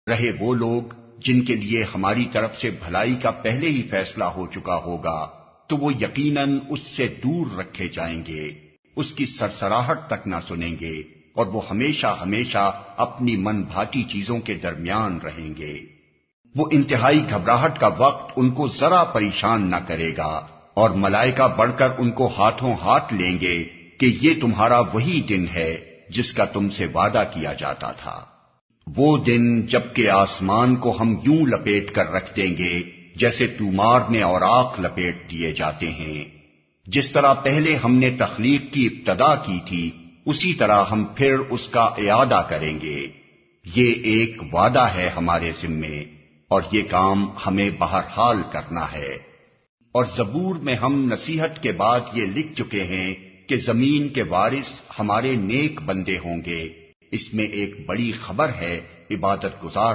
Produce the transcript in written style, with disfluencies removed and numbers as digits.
رہے وہ لوگ جن کے لیے ہماری طرف سے بھلائی کا پہلے ہی فیصلہ ہو چکا ہوگا تو وہ یقیناً اس سے دور رکھے جائیں گے، اس کی سرسراہٹ تک نہ سنیں گے، اور وہ ہمیشہ ہمیشہ اپنی من بھاتی چیزوں کے درمیان رہیں گے۔ وہ انتہائی گھبراہٹ کا وقت ان کو ذرا پریشان نہ کرے گا، اور ملائکہ بڑھ کر ان کو ہاتھوں ہاتھ لیں گے کہ یہ تمہارا وہی دن ہے جس کا تم سے وعدہ کیا جاتا تھا۔ وہ دن جب کہ آسمان کو ہم یوں لپیٹ کر رکھ دیں گے جیسے تومار میں اوراق لپیٹ دیے جاتے ہیں۔ جس طرح پہلے ہم نے تخلیق کی ابتدا کی تھی اسی طرح ہم پھر اس کا اعادہ کریں گے۔ یہ ایک وعدہ ہے ہمارے ذمے، اور یہ کام ہمیں بہرحال کرنا ہے۔ اور زبور میں ہم نصیحت کے بعد یہ لکھ چکے ہیں کہ زمین کے وارث ہمارے نیک بندے ہوں گے۔ اس میں ایک بڑی خبر ہے عبادت گزار